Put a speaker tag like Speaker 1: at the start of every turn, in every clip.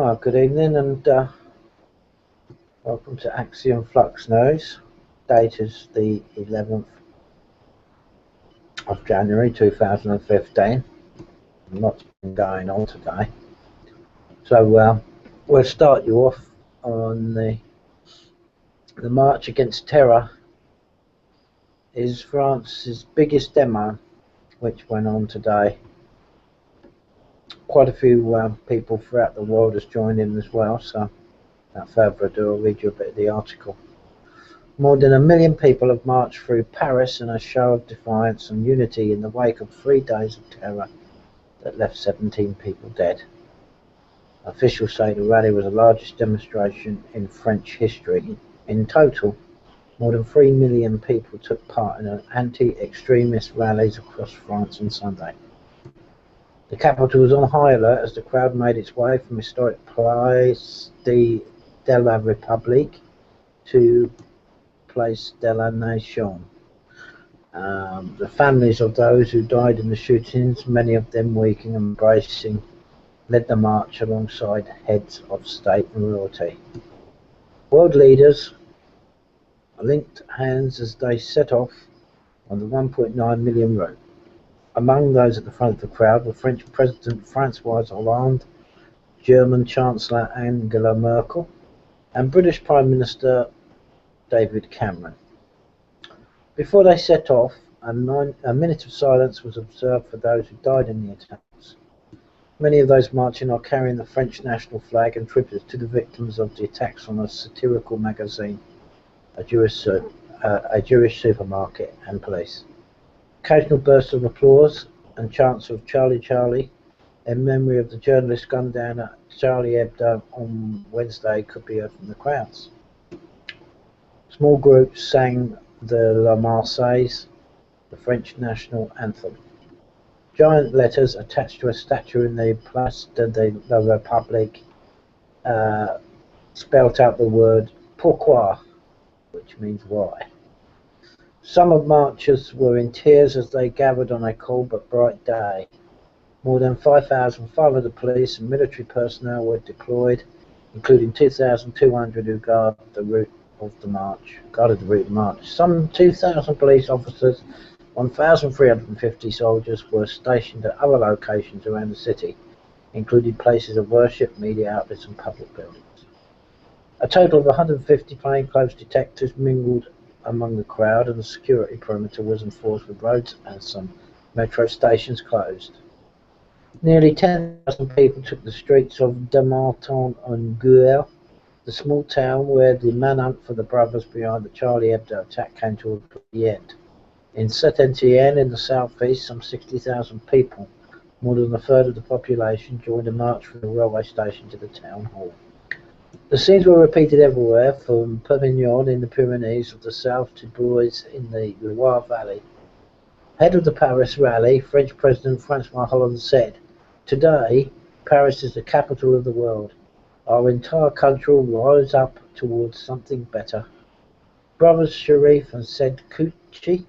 Speaker 1: Oh, good evening and welcome to Axiom Flux News. Date is the 11th of January 2015. Lots been going on today. So we'll start you off on the March Against Terror is France's biggest demo, which went on today. Quite a few people throughout the world has joined in as well, so without further ado, I'll read you a bit of the article. More than 1 million people have marched through Paris in a show of defiance and unity in the wake of 3 days of terror that left 17 people dead. Officials say the rally was the largest demonstration in French history. In total, more than 3 million people took part in anti-extremist rallies across France on Sunday. The capital was on high alert as the crowd made its way from historic Place de la République to Place de la Nation. The families of those who died in the shootings, many of them weak and embracing, led the march alongside heads of state and royalty. World leaders linked hands as they set off on the 1.9 million route. Among those at the front of the crowd were French President François Hollande, German Chancellor Angela Merkel, and British Prime Minister David Cameron. Before they set off, a minute of silence was observed for those who died in the attacks. Many of those marching are carrying the French national flag and tributes to the victims of the attacks on a satirical magazine, a Jewish supermarket, and police. Occasional bursts of applause and chants of Charlie Charlie in memory of the journalist gunned down at Charlie Hebdo on Wednesday could be heard from the crowds. Small groups sang the La Marseillaise, the French national anthem. Giant letters attached to a statue in the Place de la République spelt out the word Pourquoi, which means why. Some of marchers were in tears as they gathered on a cold but bright day. More than 5,500 police and military personnel were deployed, including 2,200 who guarded the route of the march. Some 2,000 police officers, 1,350 soldiers were stationed at other locations around the city, including places of worship, media outlets and public buildings. A total of 150 plainclothes detectives mingled among the crowd, and the security perimeter was enforced with roads and some metro stations closed. Nearly 10,000 people took the streets of Martin-en-Gouel, the small town where the manhunt for the brothers behind the Charlie Hebdo attack came to the end. In Saint-Étienne, in the southeast, some 60,000 people, more than a third of the population, joined a march from the railway station to the town hall. The scenes were repeated everywhere, from Perpignan in the Pyrenees of the south to Bourges in the Loire Valley. Head of the Paris rally, French President François Hollande said, "Today, Paris is the capital of the world. Our entire country will rise up towards something better." Brothers Sharif and Said Kouchi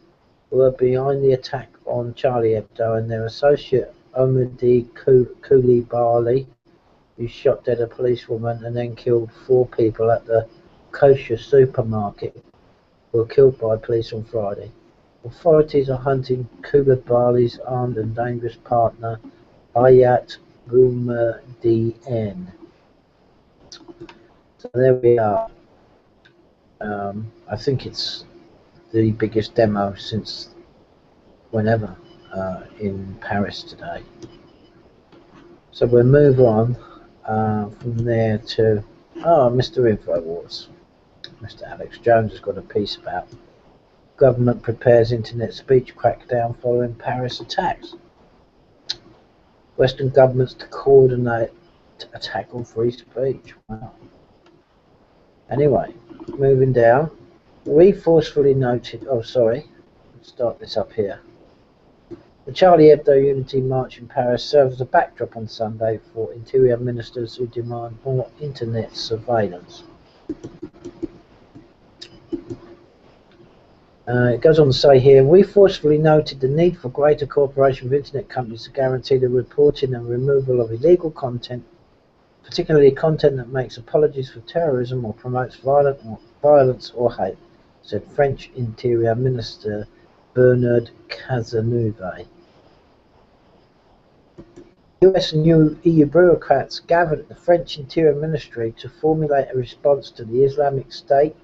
Speaker 1: were behind the attack on Charlie Hebdo, and their associate Omidi Koulibaly, who shot dead a policewoman and then killed 4 people at the kosher supermarket, were killed by police on Friday. Authorities are hunting Koulibaly's armed and dangerous partner, Ayat Boumediene. So there we are. I think it's the biggest demo since whenever in Paris today. So we'll move on from there to Mr. Infowars. Mr. Alex Jones has got a piece about government prepares internet speech crackdown following Paris attacks. Western governments to coordinate attack on free speech. Wow. Anyway, moving down, we forcefully noted. Let's start this up here. The Charlie Hebdo Unity March in Paris serves as a backdrop on Sunday for interior ministers who demand more internet surveillance. It goes on to say here, we forcefully noted the need for greater cooperation with internet companies to guarantee the reporting and removal of illegal content, particularly content that makes apologies for terrorism or promotes violence or hate, said French Interior Minister Bernard Cazeneuve. US and EU bureaucrats gathered at the French Interior Ministry to formulate a response to the Islamic State,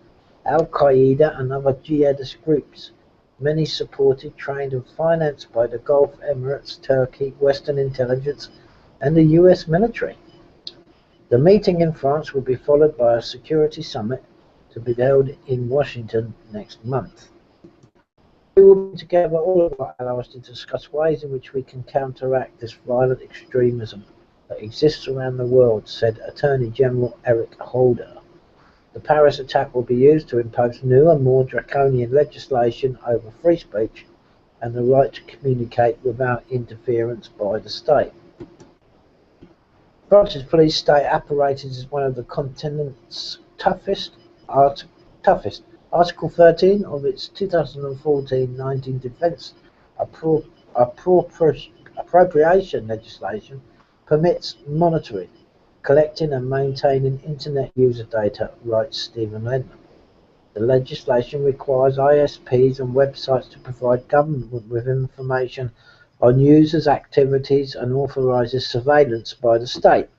Speaker 1: Al-Qaeda and other jihadist groups, many supported, trained and financed by the Gulf Emirates, Turkey, Western intelligence and the US military. The meeting in France will be followed by a security summit to be held in Washington next month. We will bring together all of our allies to discuss ways in which we can counteract this violent extremism that exists around the world, said Attorney General Eric Holder. The Paris attack will be used to impose new and more draconian legislation over free speech and the right to communicate without interference by the state. France's police state apparatus is one of the continent's toughest. Article 13 of its 2014-19 Defence Appropriation legislation permits monitoring, collecting and maintaining internet user data, writes Stephen Ledman. The legislation requires ISPs and websites to provide government with information on users' activities and authorises surveillance by the state.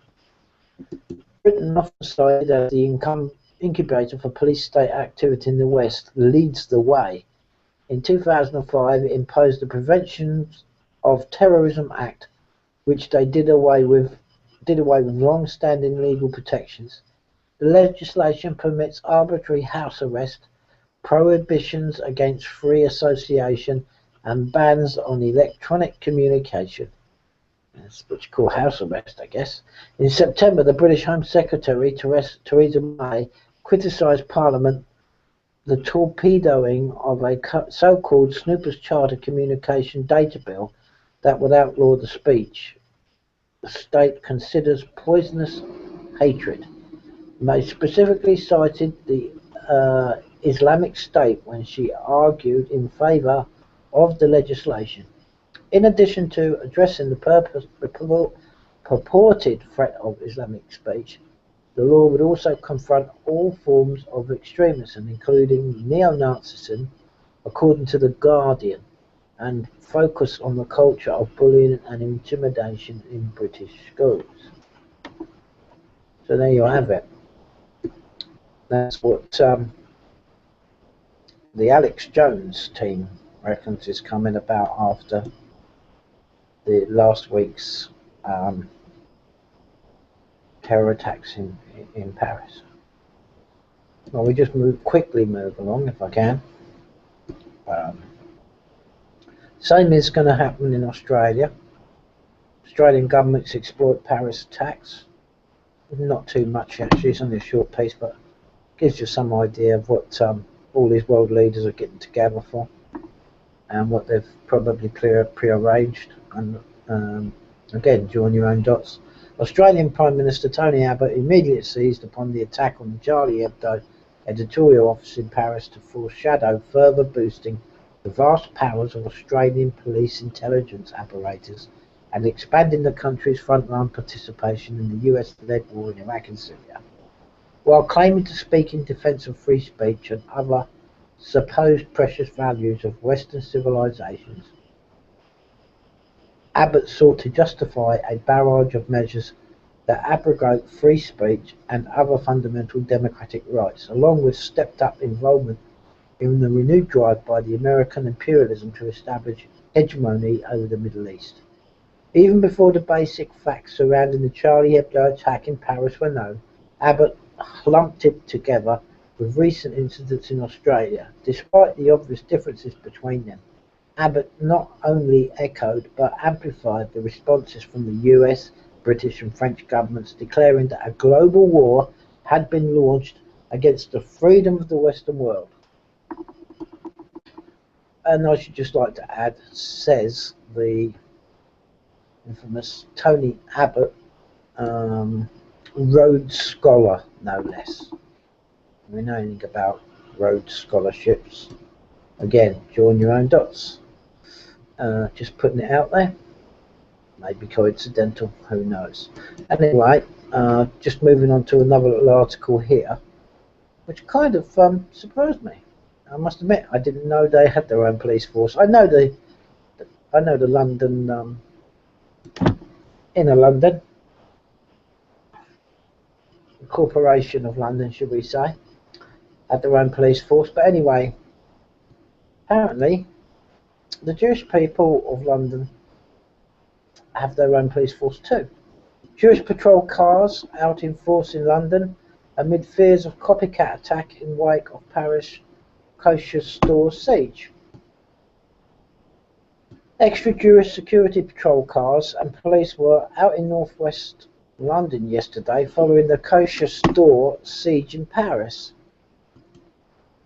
Speaker 1: Britain, often cited as the incubator for police state activity in the West, leads the way. In 2005, it imposed the Prevention of Terrorism Act, which they did away with long-standing legal protections. The legislation permits arbitrary house arrest, prohibitions against free association, and bans on electronic communication. That's what you call house arrest, I guess. In September, the British Home Secretary, Theresa May, criticised Parliament the torpedoing of a so-called Snoopers Charter Communication Data Bill that would outlaw the speech the state considers poisonous hatred. May specifically cited the Islamic State when she argued in favour of the legislation. In addition to addressing the purported threat of Islamic speech, the law would also confront all forms of extremism, including neo-Nazism, according to The Guardian, and focus on the culture of bullying and intimidation in British schools. So there you have it. That's what the Alex Jones team reckons is coming about after the last week's terror attacks in Paris. Well, we just quickly move along if I can. Same is going to happen in Australia. Australian governments exploit Paris attacks. Not too much actually, it's only a short piece, but gives you some idea of what all these world leaders are getting together for and what they've probably pre-arranged. And again, join your own dots. Australian Prime Minister Tony Abbott immediately seized upon the attack on the Charlie Hebdo editorial office in Paris to foreshadow further boosting the vast powers of Australian police intelligence apparatus and expanding the country's frontline participation in the US-led war in Iraq and Syria. While claiming to speak in defence of free speech and other supposed precious values of Western civilizations, Abbott sought to justify a barrage of measures that abrogate free speech and other fundamental democratic rights, along with stepped-up involvement in the renewed drive by the American imperialism to establish hegemony over the Middle East. Even before the basic facts surrounding the Charlie Hebdo attack in Paris were known, Abbott lumped it together with recent incidents in Australia. Despite the obvious differences between them, Abbott not only echoed but amplified the responses from the US, British and French governments, declaring that a global war had been launched against the freedom of the Western world. And I should just like to add, says the infamous Tony Abbott, Rhodes Scholar, no less. We know anything about Rhodes scholarships. Again, join your own dots. Just putting it out there. Maybe coincidental, who knows. Anyway, just moving on to another little article here, which kind of surprised me. I must admit, I didn't know they had their own police force. I know the London, inner London, the Corporation of London, should we say, had their own police force. But anyway, apparently, the Jewish people of London have their own police force too. Jewish patrol cars out in force in London amid fears of copycat attack in wake of Paris kosher store siege. Extra Jewish security patrol cars and police were out in northwest London yesterday following the kosher store siege in Paris.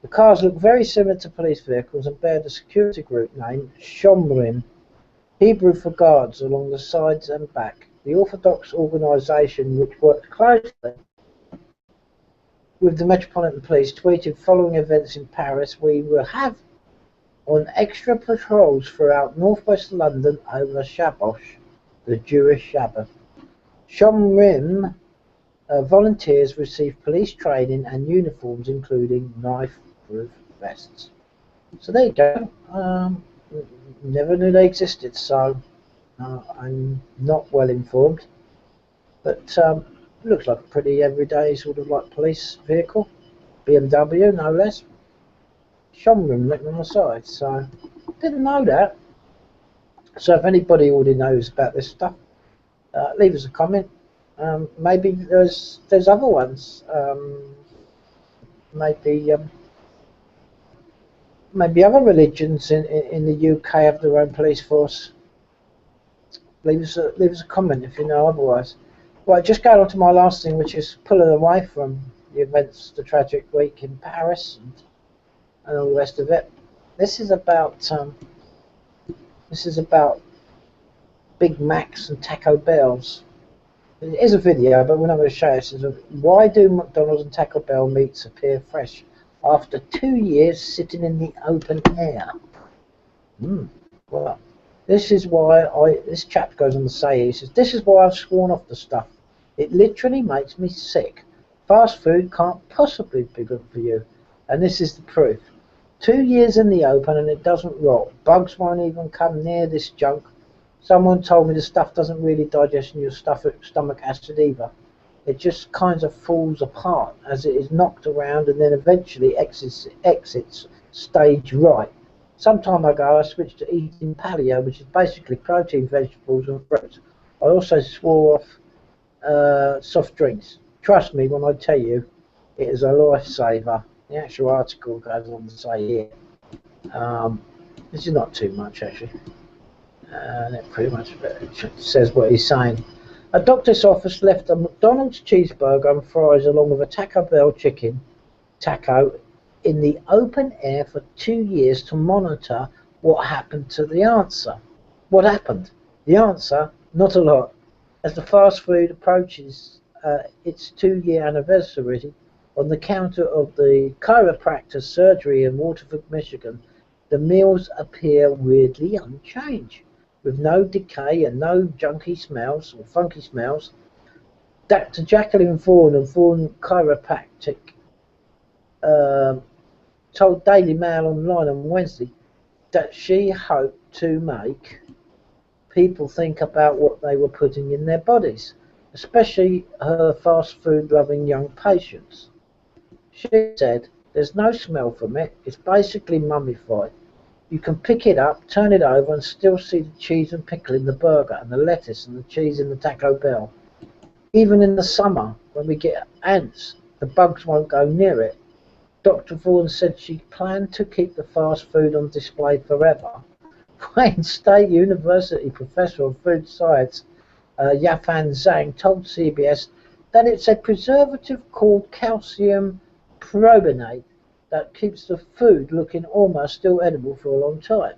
Speaker 1: The cars look very similar to police vehicles and bear the security group name Shomrim, Hebrew for guards, along the sides and back. The Orthodox organisation, which worked closely with the Metropolitan Police, tweeted following events in Paris, "We will have on extra patrols throughout northwest London over Shabbos, the Jewish Sabbath. Shomrim volunteers receive police training and uniforms, including knife-proof vests." So there you go. Never knew they existed, so I'm not well informed. But looks like a pretty everyday sort of like police vehicle, BMW no less. Shomrim written on the side, so didn't know that. So if anybody already knows about this stuff, leave us a comment. Maybe there's other ones. Maybe other religions in the UK have their own police force. Leave us a comment if you know otherwise. Right, just going on to my last thing, which is pulling away from the events, the tragic week in Paris and all the rest of it. This is about Big Macs and Taco Bells. It is a video, but we're not going to show it. It says, why do McDonald's and Taco Bell meats appear fresh after 2 years sitting in the open air? Well, this is why this chap goes on to say, he says, this is why I've sworn off the stuff. It literally makes me sick. Fast food can't possibly be good for you. And this is the proof. 2 years in the open and it doesn't rot. Bugs won't even come near this junk. Someone told me the stuff doesn't really digest in your stomach acid either. It just kind of falls apart as it is knocked around and then eventually exits stage right. Some time ago I switched to eating paleo, which is basically protein, vegetables and fruits. I also swore off soft drinks. Trust me when I tell you, it is a lifesaver. The actual article goes on to say here. This is not too much actually. And it pretty much says what he's saying. A doctor's office left a McDonald's cheeseburger and fries along with a Taco Bell chicken taco in the open air for 2 years to monitor what happened to the answer. What happened? The answer, not a lot. As the fast food approaches its 2-year anniversary, on the counter of the chiropractor surgery in Waterford, Michigan, the meals appear weirdly unchanged, with no decay and no junky smells or funky smells. Dr. Jacqueline Vaughan of Vaughan Chiropractic told Daily Mail Online on Wednesday that she hoped to make people think about what they were putting in their bodies, especially her fast food loving young patients. She said, "There's no smell from it, it's basically mummified. You can pick it up, turn it over and still see the cheese and pickle in the burger and the lettuce and the cheese in the Taco Bell. Even in the summer, when we get ants, the bugs won't go near it." Dr. Vaughan said she planned to keep the fast food on display forever. Wayne State University professor of food science Yafan Zhang told CBS that it's a preservative called calcium carbonate that keeps the food looking almost still edible for a long time.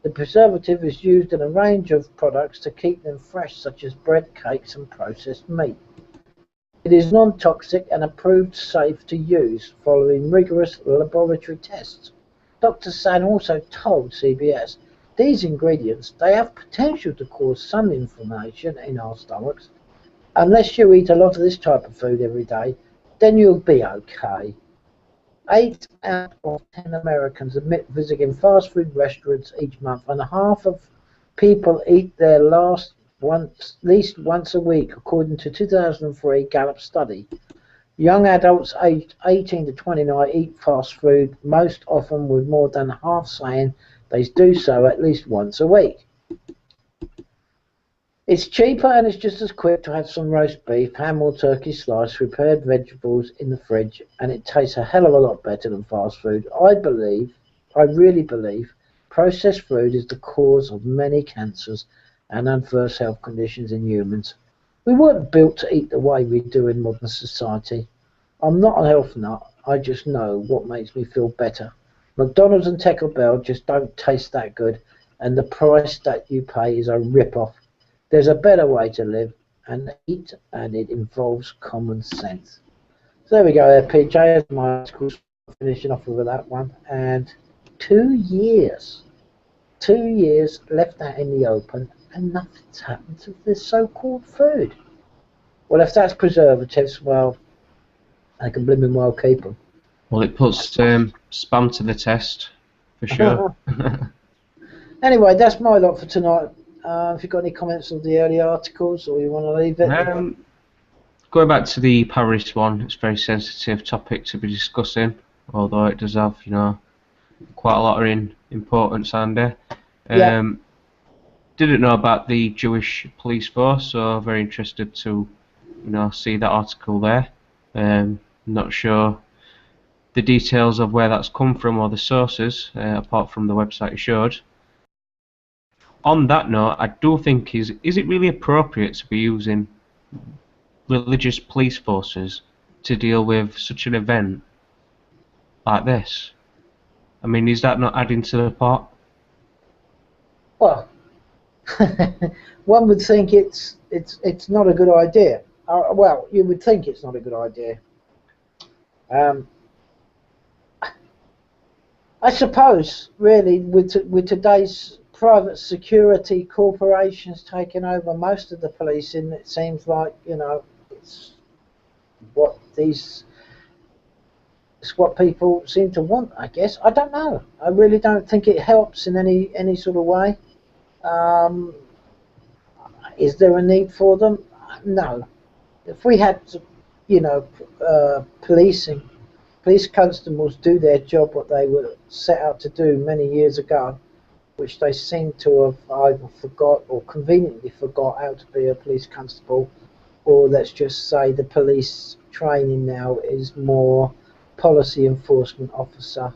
Speaker 1: The preservative is used in a range of products to keep them fresh, such as bread, cakes and processed meat. It is non-toxic and approved safe to use following rigorous laboratory tests. Dr. San also told CBS these ingredients, they have potential to cause some inflammation in our stomachs. Unless you eat a lot of this type of food every day, then you'll be okay. 8 out of 10 Americans admit visiting fast food restaurants each month, and half of people eat there at least once a week, according to a 2003 Gallup study. Young adults aged 18 to 29 eat fast food, most often with more than half saying they do so at least once a week. It's cheaper and it's just as quick to have some roast beef, ham or turkey slice, prepared vegetables in the fridge, and it tastes a hell of a lot better than fast food. I really believe, processed food is the cause of many cancers and adverse health conditions in humans. We weren't built to eat the way we do in modern society. I'm not a health nut, I just know what makes me feel better. McDonald's and Taco Bell just don't taste that good, and the price that you pay is a rip-off. There's a better way to live and eat, and it involves common sense. So there we go there, PJ. That's my article, finishing off with that one. And 2 years left out in the open, and nothing's happened to this so-called food. Well, if that's preservatives, well, they can blooming well keep them.
Speaker 2: Well, it puts spam to the test, for sure.
Speaker 1: Anyway, that's my lot for tonight. If you've got any comments on the early articles, or you want to leave it?
Speaker 2: Going back to the Paris one, it's a very sensitive topic to be discussing, although it does have, quite a lot of importance on there. Didn't know about the Jewish police force, so very interested to, see that article there. Not sure the details of where that's come from or the sources, apart from the website you showed. On that note, I do think is it really appropriate to be using religious police forces to deal with such an event like this? I mean, is that not adding to the pot?
Speaker 1: Well, one would think it's not a good idea. Well, you would think it's not a good idea. I suppose, really, with today's private security corporations taking over most of the policing, it seems like, it's what people seem to want, I guess. I don't know. I really don't think it helps in any sort of way. Is there a need for them? No. If we had, police constables do their job, what they were set out to do many years ago, which they seem to have either forgot or conveniently forgot how to be a police constable, or let's just say the police training now is more policy enforcement officer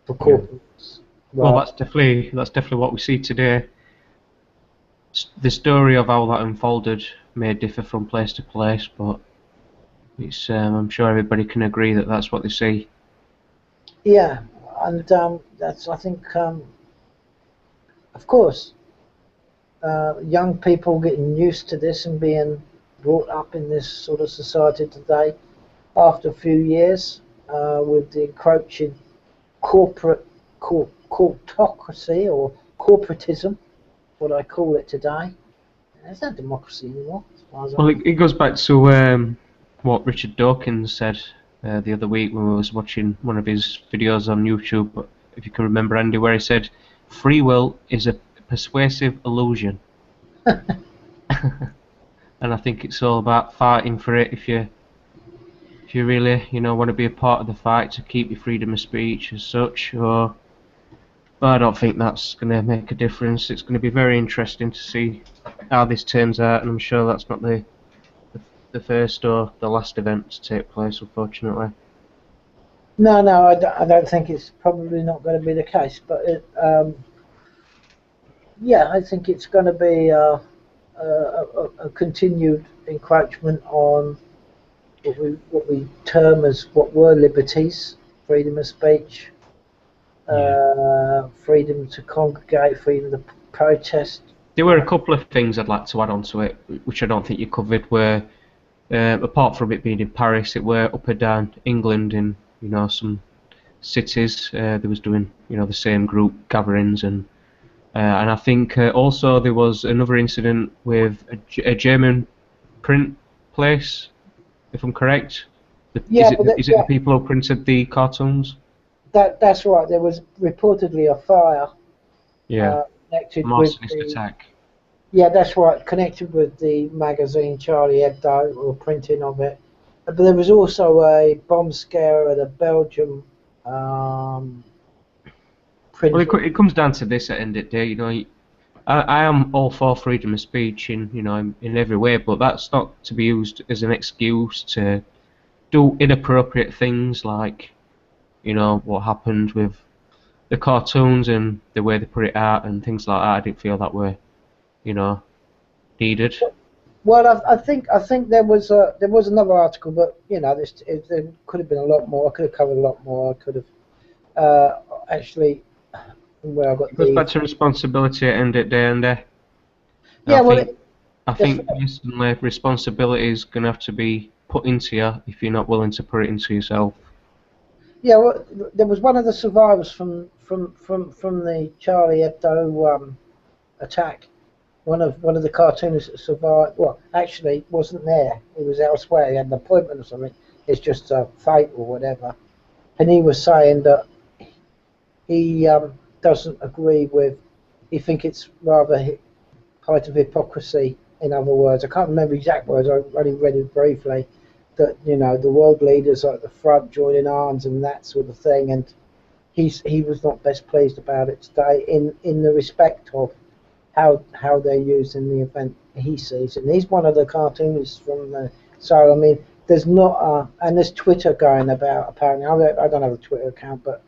Speaker 1: for corporals.
Speaker 2: Well, that's definitely what we see today. The story of how that unfolded may differ from place to place, but it's I'm sure everybody can agree that that's what they see.
Speaker 1: Yeah, and that's, I think, of course, young people getting used to this and being brought up in this sort of society today, after a few years, with the encroaching corporatocracy or corporatism, what I call it today. There's no democracy anymore, as far as
Speaker 2: Well, it goes back to what Richard Dawkins said the other week when we was watching one of his videos on YouTube, if you can remember, Andy, where he said, free will is a persuasive illusion. And I think it's all about fighting for it. If you really, want to be a part of the fight to keep your freedom of speech as such, but I don't think that's going to make a difference. It's going to be very interesting to see how this turns out, and I'm sure that's not the first or the last event to take place, unfortunately.
Speaker 1: No, I don't think it's probably not going to be the case, but yeah, I think it's going to be a continued encroachment on what we term as what were liberties: freedom of speech, freedom to congregate, freedom to protest.
Speaker 2: There were a couple of things I'd like to add on to it, which I don't think you covered, where apart from it being in Paris, it were up and down England in some cities. They was doing the same group gatherings and And I think also there was another incident with a German print place, if I'm correct.
Speaker 1: Yeah, but
Speaker 2: Is it the people who printed the cartoons?
Speaker 1: that's right. There was reportedly a fire
Speaker 2: Yeah,
Speaker 1: connected with
Speaker 2: arsonist
Speaker 1: the.
Speaker 2: attack.
Speaker 1: Yeah, that's right. Connected with the magazine Charlie Hebdo or printing of it. But there was also a bomb scare at a Belgium
Speaker 2: Well,
Speaker 1: printing.
Speaker 2: it comes down to this at the end of the day, you know. I am all for freedom of speech in every way, but that's not to be used as an excuse to do inappropriate things like, what happened with the cartoons and the way they put it out and things like that. I didn't feel that were, you know, needed.
Speaker 1: Well, I think there was another article, but there could have been a lot more. I could have covered a lot more. I could have actually where I got
Speaker 2: It goes
Speaker 1: the.
Speaker 2: back to responsibility at the end of the day, and
Speaker 1: Yeah,
Speaker 2: I
Speaker 1: well,
Speaker 2: think I
Speaker 1: that's
Speaker 2: think personally responsibility is going to have to be put into you if you're not willing to put it into yourself.
Speaker 1: Yeah, well, there was one of the survivors from the Charlie Hebdo attack. One of the cartoonists that survived. Well, actually, wasn't there. He was elsewhere. He had an appointment or something. It's just fate or whatever. And he was saying that he doesn't agree with. He think it's rather height of hypocrisy. In other words, I can't remember exact words. I only read it briefly. That the world leaders are at the front joining arms and that sort of thing, and he was not best pleased about it today in the respect of how they're used in the event he sees. And he's one of the cartoonists from the. So I mean, there's not and there's Twitter going about apparently. I don't have a Twitter account, but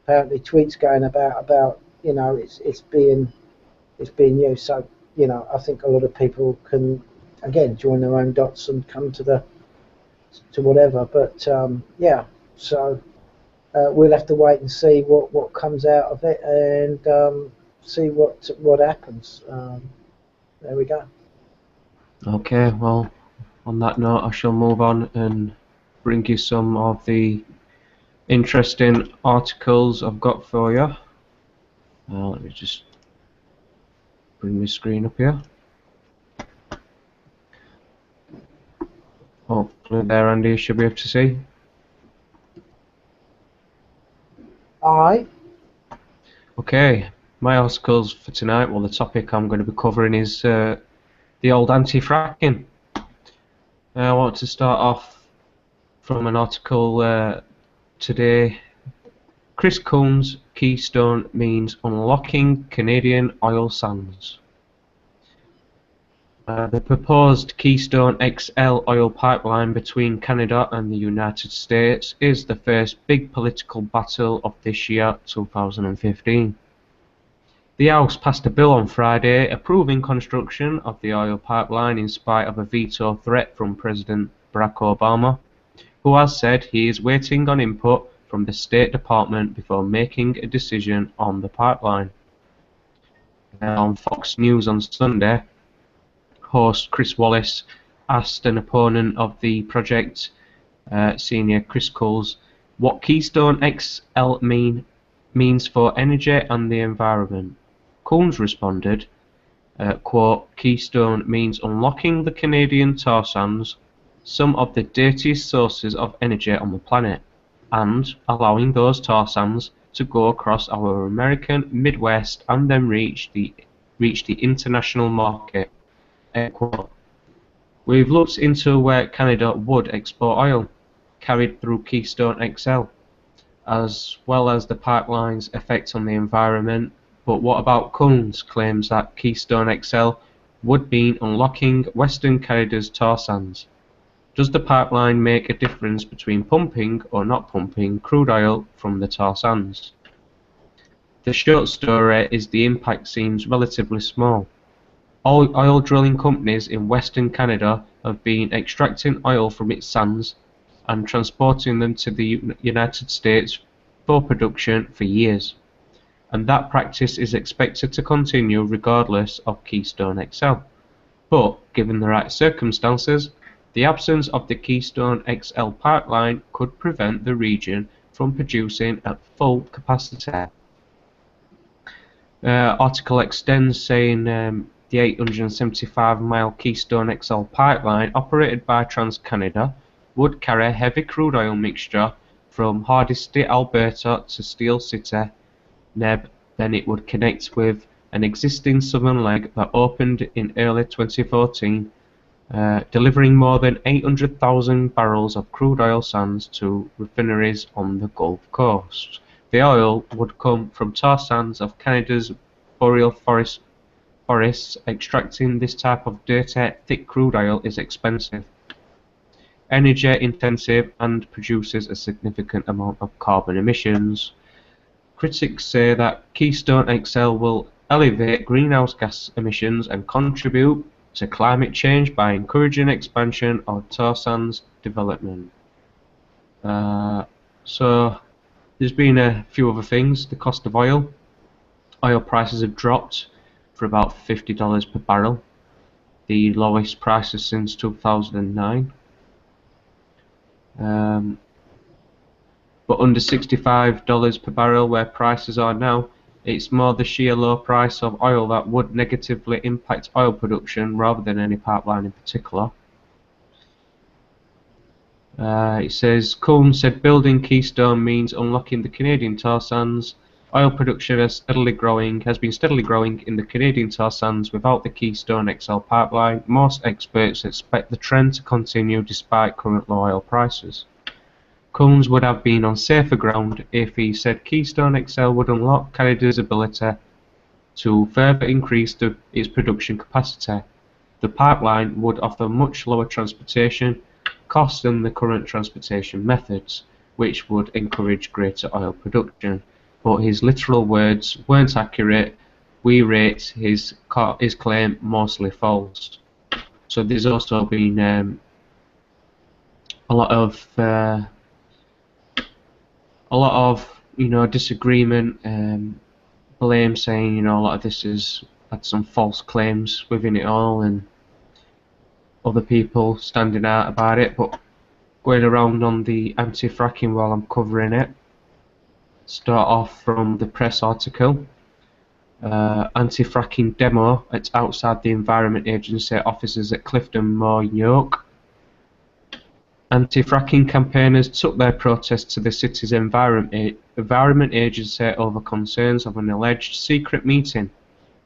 Speaker 1: apparently tweets going about it's being used. So I think a lot of people can again join their own dots and come to whatever. But yeah, so we'll have to wait and see what comes out of it and see what happens. There we go.
Speaker 2: Okay, well, on that note, I shall move on and bring you some of the interesting articles I've got for you. Let me just bring my screen up here. Hopefully there, Andy, you should be able to see.
Speaker 1: Aye.
Speaker 2: Okay, my articles for tonight, well, the topic I'm going to be covering is the old anti-fracking. I want to start off from an article today. Chris Cohn's Keystone means unlocking Canadian oil sands. The proposed Keystone XL oil pipeline between Canada and the United States is the first big political battle of this year, 2015. The House passed a bill on Friday approving construction of the oil pipeline in spite of a veto threat from President Barack Obama, who has said he is waiting on input from the State Department before making a decision on the pipeline. On Fox News on Sunday, host Chris Wallace asked an opponent of the project, senior Chris Coles, what Keystone XL means for energy and the environment. Coles responded, quote, Keystone means unlocking the Canadian tar sands, some of the dirtiest sources of energy on the planet, and allowing those tar sands to go across our American Midwest and then reach the international market. We've looked into where Canada would export oil, carried through Keystone XL, as well as the pipeline's effect on the environment. But what about Cohn's claims that Keystone XL would mean unlocking Western Canada's tar sands? Does the pipeline make a difference between pumping or not pumping crude oil from the tar sands? The short story is the impact seems relatively small. All oil drilling companies in Western Canada have been extracting oil from its sands and transporting them to the United States for production for years, and that practice is expected to continue regardless of Keystone XL. But, given the right circumstances, the absence of the Keystone XL pipeline could prevent the region from producing at full capacity. Article extends saying the 875-mile Keystone XL pipeline operated by TransCanada would carry heavy crude oil mixture from Hardisty, Alberta to Steel City, Neb. Then it would connect with an existing southern leg that opened in early 2014, delivering more than 800,000 barrels of crude oil sands to refineries on the Gulf Coast. The oil would come from tar sands of Canada's boreal forests. Extracting this type of dirty, thick crude oil is expensive, energy intensive, and produces a significant amount of carbon emissions. Critics say that Keystone XL will elevate greenhouse gas emissions and contribute to climate change by encouraging expansion of tar sands development. So there's been a few other things. The cost of oil. Oil prices have dropped for about $50 per barrel, the lowest prices since 2009. But under $65 per barrel, where prices are now, it's more the sheer low price of oil that would negatively impact oil production rather than any pipeline in particular. It says, Cohn said building Keystone means unlocking the Canadian tar sands. Oil production has been steadily growing in the Canadian tar sands without the Keystone XL pipeline. Most experts expect the trend to continue despite current low oil prices. Combs would have been on safer ground if he said Keystone XL would unlock Canada's ability to further increase its production capacity. The pipeline would offer much lower transportation costs than the current transportation methods, which would encourage greater oil production. But his literal words weren't accurate. We rate his claim mostly false. So there's also been a lot of disagreement, blame, saying a lot of this has had some false claims within it all, and other people standing out about it. But going around on the anti-fracking while I'm covering it, start off from the press article. Anti-fracking demo at outside the Environment Agency offices at Clifton Moor, York. Anti-fracking campaigners took their protest to the city's Environment Agency over concerns of an alleged secret meeting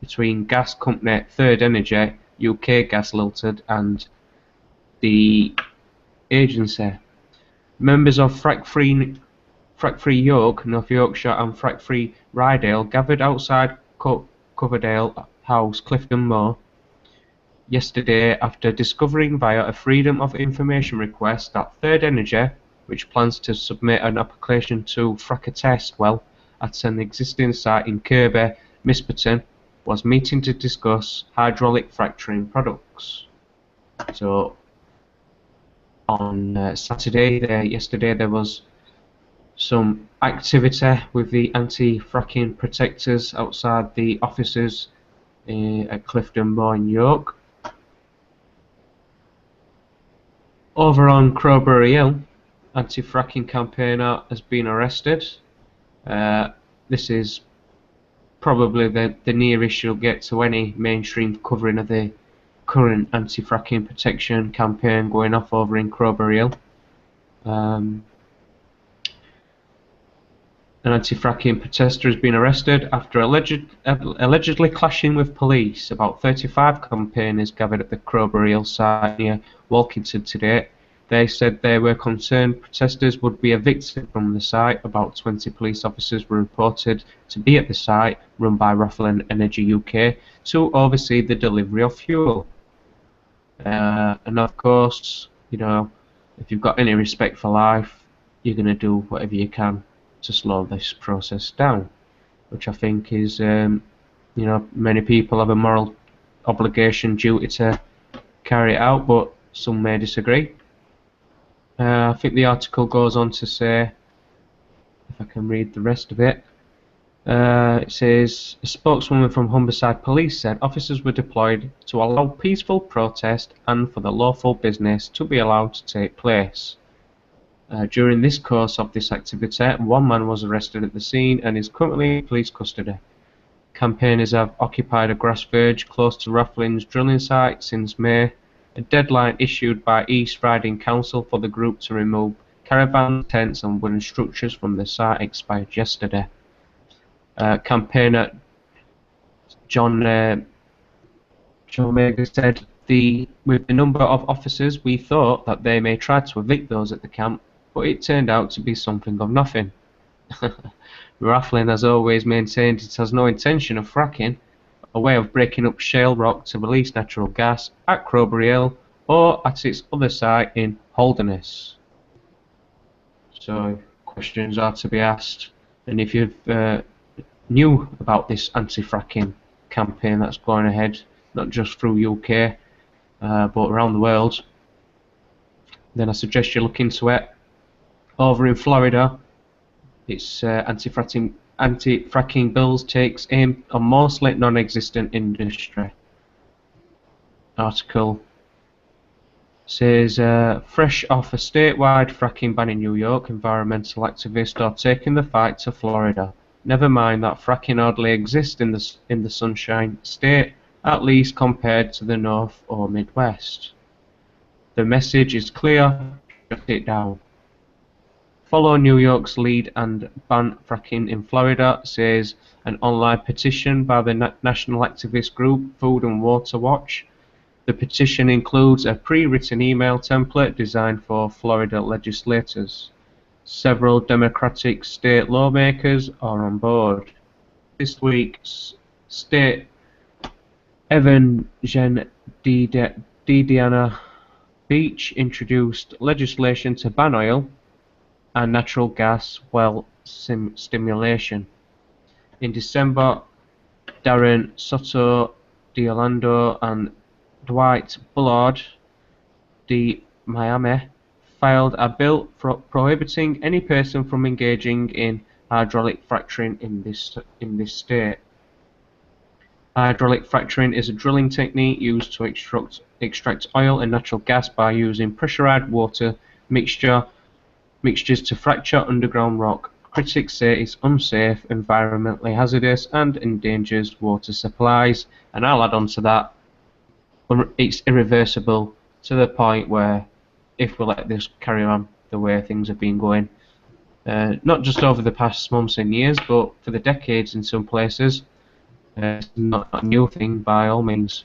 Speaker 2: between gas company Third Energy, UK Gas Limited, and the agency. Members of Frack Free York, North Yorkshire, and Frack Free Rydale gathered outside Coverdale House, Clifton Moor, yesterday after discovering via a Freedom of Information request that Third Energy, which plans to submit an application to frack a test well at an existing site in Kirby, Misperton, was meeting to discuss hydraulic fracturing products. So on yesterday there was some activity with the anti-fracking protectors outside the offices at Clifton Moor in York. Over on Crowbury Hill, anti-fracking campaigner has been arrested. This is probably the nearest you'll get to any mainstream covering of the current anti-fracking protection campaign going off over in Crowbury Hill. An anti-fracking protester has been arrested after allegedly clashing with police. About 35 campaigners gathered at the Crowbury Hill site near Walkington today. They said they were concerned protesters would be evicted from the site. About 20 police officers were reported to be at the site, run by Raffle Energy UK, to oversee the delivery of fuel. And of course, if you've got any respect for life, you're going to do whatever you can to slow this process down, which I think is, many people have a moral obligation, duty to carry it out, but some may disagree. I think the article goes on to say, if I can read the rest of it, it says, a spokeswoman from Humberside Police said officers were deployed to allow peaceful protest and for the lawful business to be allowed to take place. During this course of this activity, one man was arrested at the scene and is currently in police custody. Campaigners have occupied a grass verge close to Rathlin's drilling site since May. A deadline issued by East Riding Council for the group to remove caravans, tents and wooden structures from the site expired yesterday. Campaigner John Mager said, with the number of officers, we thought that they may try to evict those at the camp, but it turned out to be something of nothing. Rathlin has always maintained it has no intention of fracking, a way of breaking up shale rock to release natural gas at Crowbury Hill or at its other site in Holderness. So questions are to be asked, and if you've knew about this anti-fracking campaign that's going ahead, not just through UK but around the world, then I suggest you look into it. Over in Florida, its anti-fracking bills takes aim on mostly non-existent industry. Article says, fresh off a statewide fracking ban in New York, environmental activists are taking the fight to Florida. Never mind that fracking hardly exists in the Sunshine State, at least compared to the North or Midwest. The message is clear: shut it down. Follow New York's lead and ban fracking in Florida, says an online petition by the national activist group Food and Water Watch. The petition includes a pre-written email template designed for Florida legislators. Several Democratic state lawmakers are on board. This week, State Diana Beach introduced legislation to ban oil and natural gas well stimulation. In December, Darren Soto d'Orlando and Dwight Bullard de Miami filed a bill prohibiting any person from engaging in hydraulic fracturing in this state. Hydraulic fracturing is a drilling technique used to extract oil and natural gas by using pressurized water mixtures to fracture underground rock. Critics say it's unsafe, environmentally hazardous and endangers water supplies, and I'll add on to that, it's irreversible, to the point where if we let this carry on the way things have been going, not just over the past months and years but for the decades in some places, it's not a new thing by all means.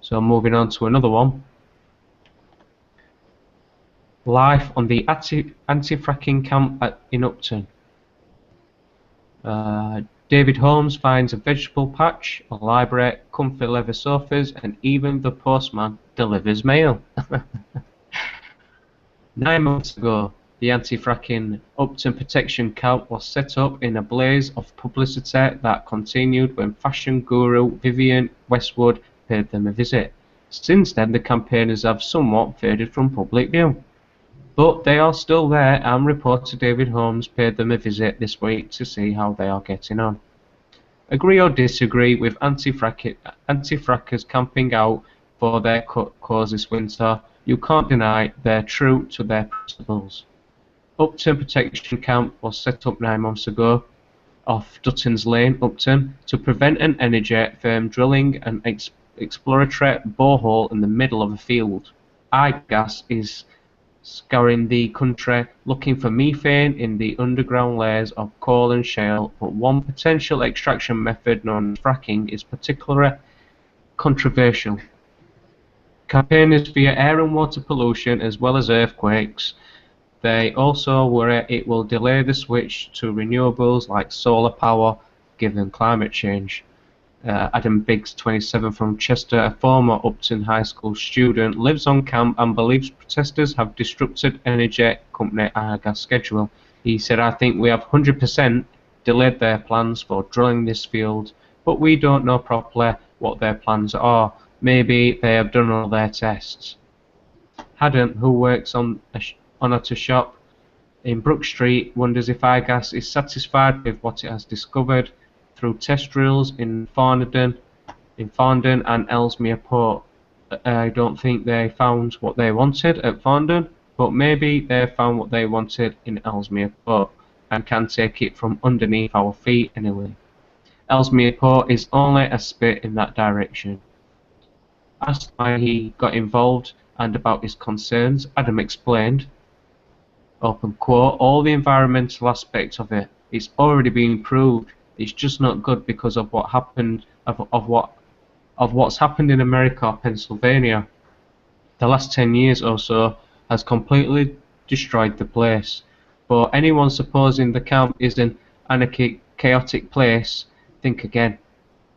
Speaker 2: So moving on to another one. Life on the anti-fracking camp in Upton. David Holmes finds a vegetable patch, a library, comfy leather sofas, and even the postman delivers mail. 9 months ago, the anti-fracking Upton protection camp was set up in a blaze of publicity that continued when fashion guru Vivienne Westwood paid them a visit. Since then, the campaigners have somewhat faded from public view, but they are still there, and reporter David Holmes paid them a visit this week to see how they are getting on. Agree or disagree with anti-frackers camping out for their cause this winter, you can't deny they're true to their principles. Upton Protection Camp was set up 9 months ago off Dutton's Lane, Upton, to prevent an energy firm drilling an exploratory borehole in the middle of a field. iGas is scouring the country looking for methane in the underground layers of coal and shale, but one potential extraction method known as fracking is particularly controversial. Campaigners fear air and water pollution as well as earthquakes. They also worry it will delay the switch to renewables like solar power given climate change. Adam Biggs, 27, from Chester, a former Upton High School student, lives on camp and believes protesters have disrupted energy company iGas schedule. He said, I think we have 100% delayed their plans for drilling this field, but we don't know properly what their plans are. Maybe they have done all their tests. Haddon, who works on at a shop in Brook Street, wonders if iGas is satisfied with what it has discovered through test drills in Farndon and Ellesmere Port. I don't think they found what they wanted at Farndon, but maybe they found what they wanted in Ellesmere Port and can take it from underneath our feet anyway. Ellesmere Port is only a spit in that direction. Asked why he got involved and about his concerns, Adam explained, open quote, all the environmental aspects of it. It's already been proved. It's just not good because of what happened of what's happened in America or Pennsylvania. The last 10 years or so has completely destroyed the place. But anyone supposing the camp is an anarchic, chaotic place, think again.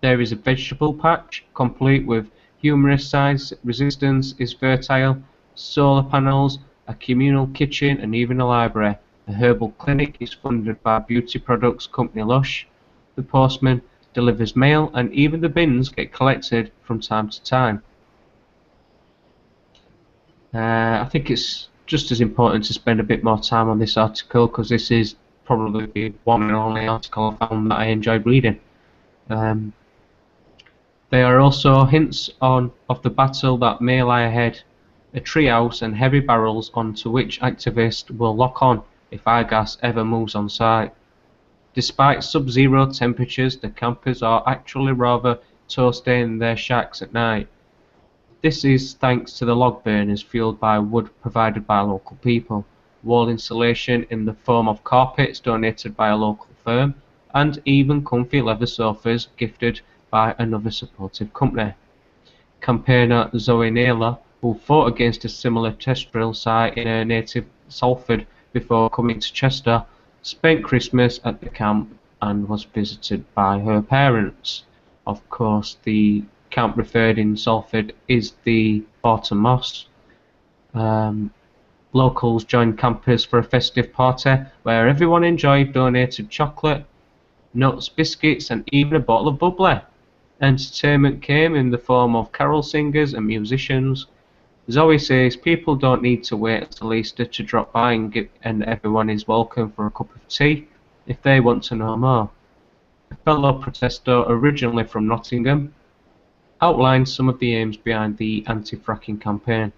Speaker 2: There is a vegetable patch, complete with humorous signs, resistance is fertile, solar panels, a communal kitchen and even a library. A herbal clinic is funded by beauty products company Lush. The postman delivers mail and even the bins get collected from time to time. I think it's just as important to spend a bit more time on this article because this is probably the one and only article I found that I enjoyed reading. There are also hints of the battle that may lie ahead, a treehouse and heavy barrels onto which activists will lock on if gas ever moves on site. Despite sub-zero temperatures, the campers are actually rather toasty in their shacks at night. This is thanks to the log burners fueled by wood provided by local people, wall insulation in the form of carpets donated by a local firm, and even comfy leather sofas gifted by another supportive company. Campaigner Zoe Naylor, who fought against a similar test drill site in her native Salford before coming to Chester, spent Christmas at the camp and was visited by her parents. Of course, the camp referred in Salford is the Barton Moss. Locals joined campers for a festive party where everyone enjoyed donated chocolate, nuts, biscuits and even a bottle of bubbly. Entertainment came in the form of carol singers and musicians. Zoe says people don't need to wait until Easter to drop by and everyone is welcome for a cup of tea if they want to know more. A fellow protester originally from Nottingham outlined some of the aims behind the anti-fracking campaign.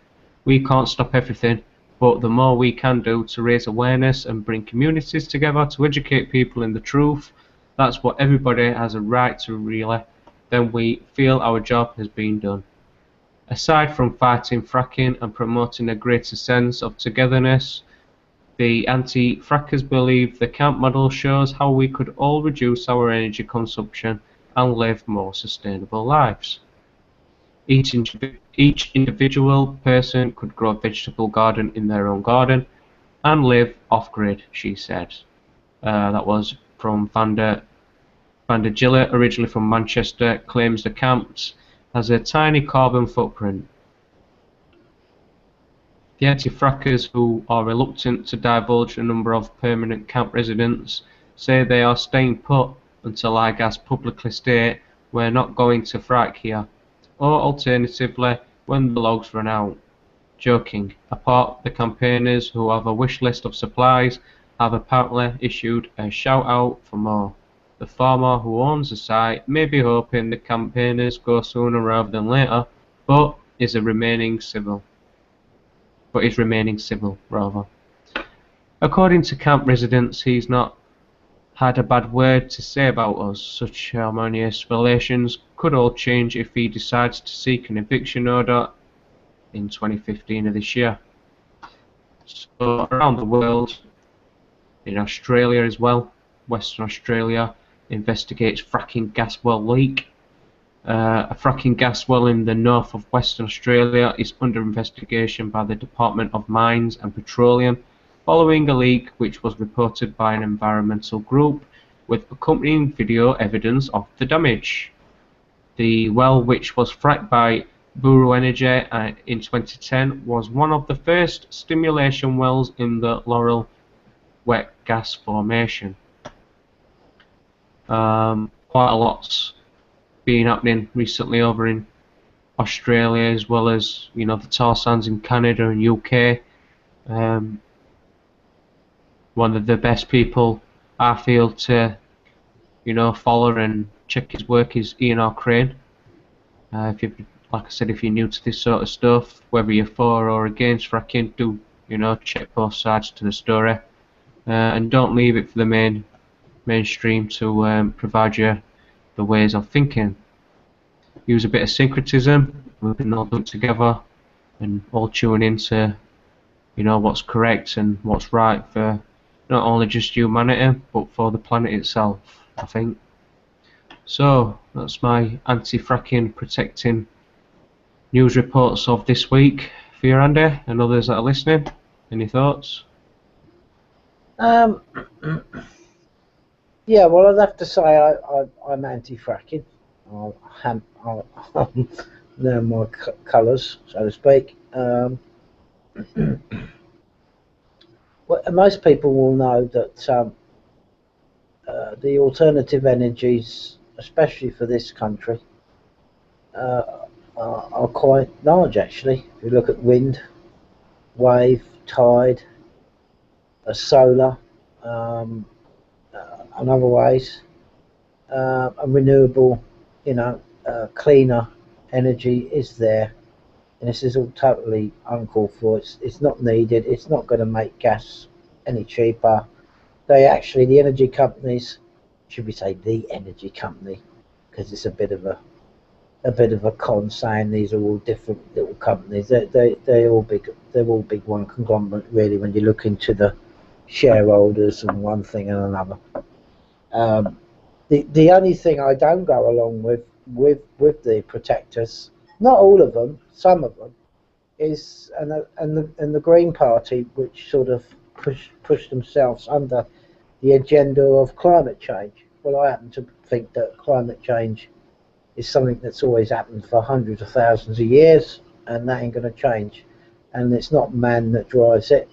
Speaker 2: We can't stop everything, but the more we can do to raise awareness and bring communities together to educate people in the truth, that's what everybody has a right to really, then we feel our job has been done. Aside from fighting fracking and promoting a greater sense of togetherness, the anti-frackers believe the camp model shows how we could all reduce our energy consumption and live more sustainable lives. Each individual person could grow a vegetable garden in their own garden and live off-grid, she said. That was from Vanda Gillett, originally from Manchester, claims the camps has a tiny carbon footprint. The anti-frackers, who are reluctant to divulge a number of permanent camp residents, say they are staying put until gas publicly state we're not going to frack here, or alternatively when the logs run out. Joking apart, the campaigners, who have a wish list of supplies, have apparently issued a shout out for more. The farmer who owns the site may be hoping the campaigners go sooner rather than later, but is remaining civil. According to camp residents, he's not had a bad word to say about us. Such harmonious relations could all change if he decides to seek an eviction order in 2015 of this year. So around the world, in Australia as well, Western Australia investigates fracking gas well leak. A fracking gas well in the north of Western Australia is under investigation by the Department of Mines and Petroleum following a leak which was reported by an environmental group with accompanying video evidence of the damage. The well, which was fracked by Buru Energy in 2010, was one of the first stimulation wells in the Laurel wet gas formation. Quite a lot's been happening recently over in Australia, as well as the tar sands in Canada and UK. One of the best people I feel to follow and check his work is Ian R. Crane. If you're new to this sort of stuff, whether you're for or against fracking, do check both sides to the story, and don't leave it for the mainstream to provide you the ways of thinking. Use a bit of syncretism, we can all do it together and all tune into, you know, what's correct and what's right for not only just humanity but for the planet itself, I think. So that's my anti-fracking protecting news reports of this week for you, Andy, and others that are listening. Any thoughts?
Speaker 1: Yeah, well, I'd have to say I'm anti-fracking. I'll know my colours, so to speak. Well, most people will know that the alternative energies, especially for this country, are quite large, actually. If you look at wind, wave, tide, solar, and other ways, and renewable, cleaner energy is there. And this is all totally uncalled for. It's not needed. It's not going to make gas any cheaper. The energy companies, should we say the energy company, because it's a bit of a con saying these are all different little companies. They're all big. They're all big one conglomerate really when you look into the shareholders and one thing and another. The only thing I don't go along with the protectors, not all of them, some of them, is and the Green Party, which sort of push themselves under the agenda of climate change. Well, I happen to think that climate change is something that's always happened for hundreds of thousands of years, and that ain't going to change. And it's not man that drives it.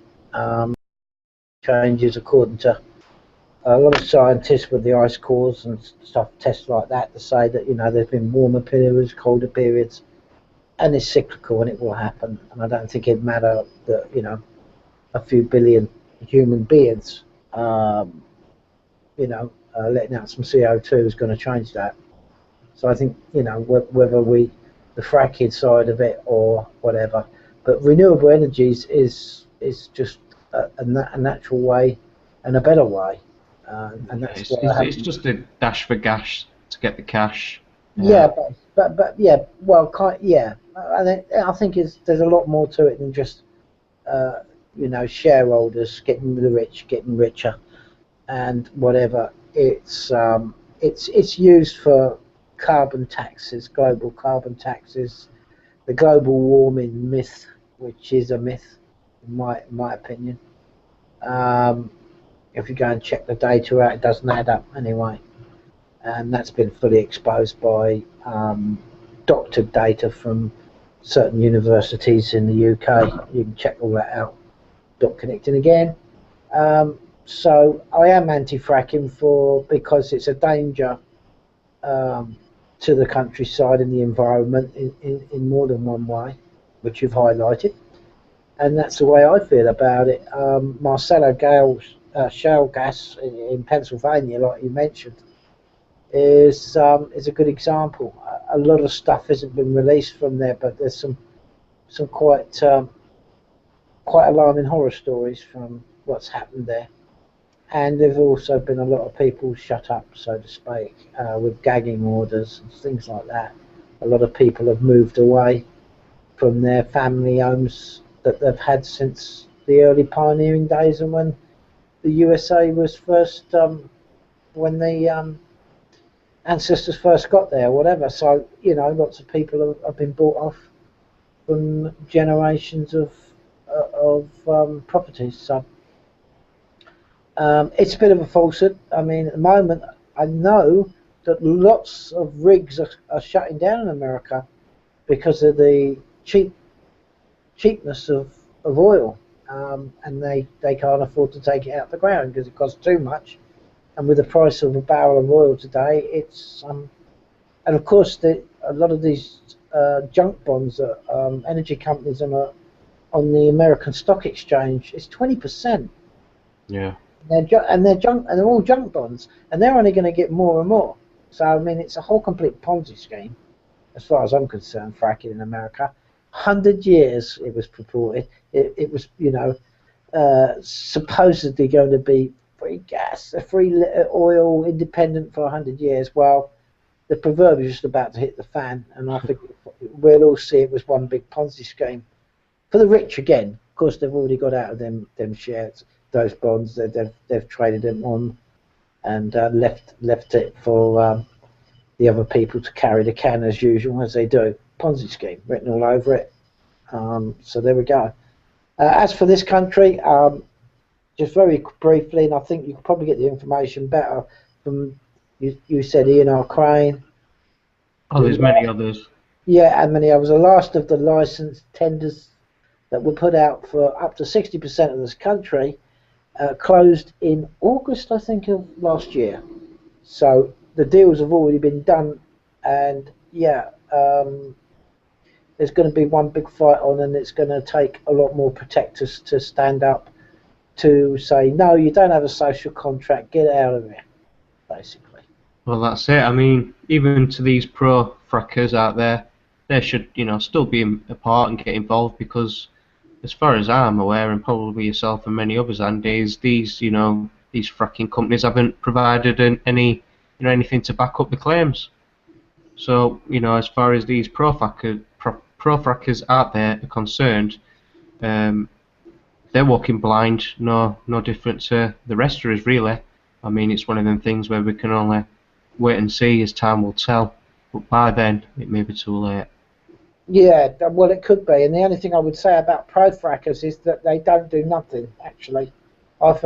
Speaker 1: Changes according to a lot of scientists with the ice cores and stuff, tests like that, to say that there's been warmer periods, colder periods, and it's cyclical and it will happen. And I don't think it'd matter that a few billion human beings letting out some CO2 is going to change that. So I think whether the fracking side of it or whatever, but renewable energies is just a natural way and a better way. And that's
Speaker 2: it's just a dash for gas to get the cash.
Speaker 1: Yeah, but yeah, well, yeah. And I think there's a lot more to it than just shareholders getting the rich getting richer and whatever. It's used for carbon taxes, global carbon taxes, the global warming myth, which is a myth in my opinion. If you go and check the data out, it doesn't add up anyway, and that's been fully exposed by doctored data from certain universities in the UK. You can check all that out. Dot connecting again. So I am anti-fracking because it's a danger to the countryside and the environment in more than one way, which you've highlighted, and that's the way I feel about it. Marcellus shale gas in Pennsylvania, like you mentioned, is a good example. A lot of stuff hasn't been released from there, but there's some quite alarming horror stories from what's happened there. And there've also been a lot of people shut up, so to speak, with gagging orders and things like that. A lot of people have moved away from their family homes that they've had since the early pioneering days, and when the USA was first, when the ancestors first got there, or whatever. So lots of people have been bought off from generations of properties. So it's a bit of a falsehood. I mean, at the moment, I know that lots of rigs are shutting down in America because of the cheapness of oil, and they can't afford to take it out of the ground because it costs too much. And with the price of a barrel of oil today, it's and of course a lot of these junk bonds that energy companies on the American Stock Exchange is 20%.
Speaker 2: Yeah.
Speaker 1: They're junk, and they're all junk bonds, and they're only going to get more and more. So I mean, it's a whole complete Ponzi scheme, as far as I'm concerned. Fracking in America, 100 years it was purported. It was supposedly going to be free gas, free oil, independent for 100 years. Well, the proverbial is just about to hit the fan, and I think we'll all see it was one big Ponzi scheme for the rich again. Of course, they've already got out of them shares, those bonds. They've traded them on and left it for the other people to carry the can as usual, as they do. Ponzi scheme written all over it. So there we go. As for this country, just very briefly, and I think you could probably get the information better from, you said Ian R. Crane.
Speaker 2: Oh, there's many others.
Speaker 1: Yeah, and many others. The last of the licensed tenders that were put out for up to 60% of this country closed in August, I think, of last year. So the deals have already been done, and yeah, there's going to be one big fight on, and it's going to take a lot more protectors to stand up to say, no, you don't have a social contract, get out of here, basically.
Speaker 2: Well, that's it. I mean, even to these pro-frackers out there, they should, still be a part and get involved, because as far as I'm aware, and probably yourself and many others, Andy, is these fracking companies haven't provided any, anything to back up the claims. So, as far as these pro-frackers out there are concerned, they're walking blind, no different to the rest of us, really. I mean, it's one of them things where we can only wait and see as time will tell, but by then it may be too late.
Speaker 1: Yeah, well, it could be, and the only thing I would say about pro-frackers is that they don't do nothing, actually. I've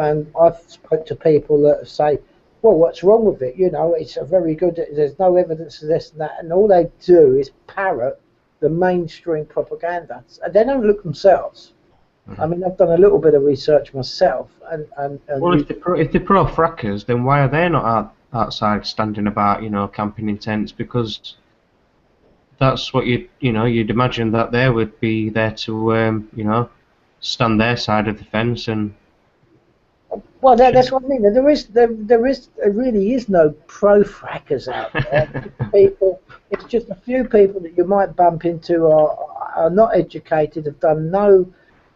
Speaker 1: spoke to people that say, well, what's wrong with it? It's a very good, there's no evidence of this and that, and all they do is parrot the mainstream propaganda. And they don't look themselves. I mean, I've done a little bit of research myself, and
Speaker 2: well, if they're pro-frackers, then why are they not outside standing about, camping in tents? Because that's what you'd imagine, that they would be there to, stand their side of the fence. And
Speaker 1: well, that's what I mean. There really is no pro-frackers out there. It's just a few people that you might bump into are not educated, have done no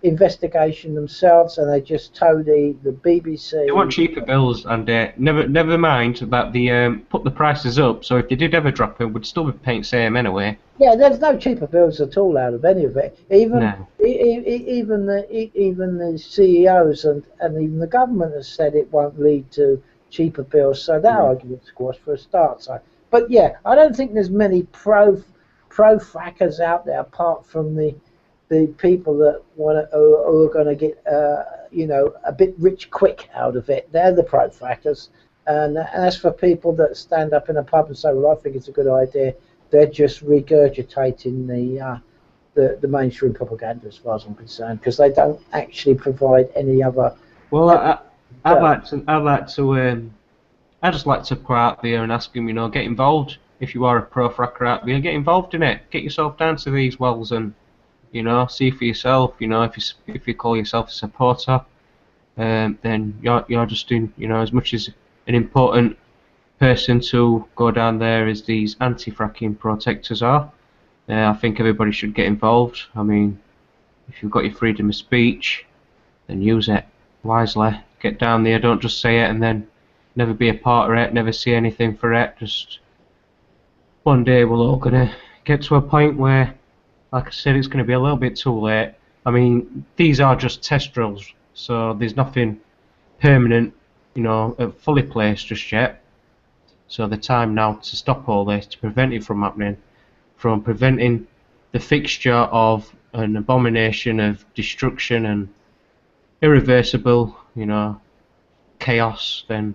Speaker 1: investigation themselves, and they just told the BBC.
Speaker 2: They want cheaper bills, and never mind that they put the prices up, so if they did ever drop it, we'd still be paying same anyway.
Speaker 1: Yeah, there's no cheaper bills at all out of any of it. Even the CEOs and even the government has said it won't lead to cheaper bills, so that argument's squashed for a start. So, but yeah, I don't think there's many pro-frackers out there apart from the people that are going to get a bit rich quick out of it. They're the pro-frackers. And as for people that stand up in a pub and say, well, I think it's a good idea, they're just regurgitating the mainstream propaganda, as far as I'm concerned, because they don't actually provide any other.
Speaker 2: Well, I'd just like to put out there and ask them, get involved. If you are a pro-fracker out there, get involved in it. Get yourself down to these wells and see for yourself. If you call yourself a supporter, then you're just doing as much as an important person to go down there as these anti-fracking protectors are. I think everybody should get involved. I mean, if you've got your freedom of speech, then use it wisely. Get down there. Don't just say it and then never be a part of it. Never see anything for it. Just one day we're all gonna get to a point where, like I said, it's going to be a little bit too late. I mean, these are just test drills, so there's nothing permanent, fully placed just yet. So the time now to stop all this, to prevent it from happening, from preventing the fixture of an abomination of destruction and irreversible, chaos, then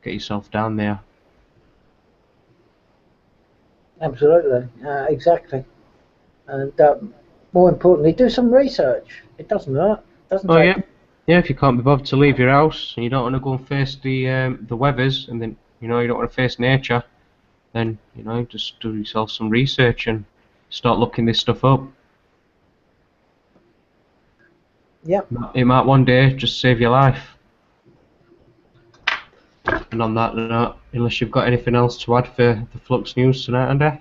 Speaker 2: get yourself down there.
Speaker 1: Absolutely, exactly. And more importantly, do some research. It doesn't hurt.
Speaker 2: Yeah. If you can't be bothered to leave your house and you don't want to go and face the weathers, and then you don't want to face nature, then just do yourself some research and start looking this stuff up.
Speaker 1: Yeah.
Speaker 2: It might one day just save your life. And on that note, unless you've got anything else to add for the Flux news tonight, Andy?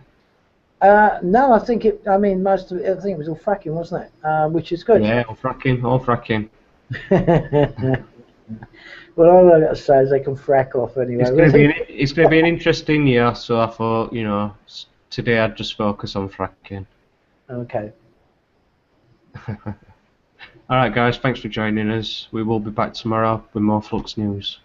Speaker 1: No, I think most of it. I think it was all fracking, wasn't it? Which is good.
Speaker 2: Yeah, all fracking.
Speaker 1: Well, all I got to say is they can frack off anyway.
Speaker 2: It's going to be an interesting year. So I thought, today I'd just focus on fracking.
Speaker 1: Okay.
Speaker 2: All right, guys. Thanks for joining us. We will be back tomorrow with more Flux news.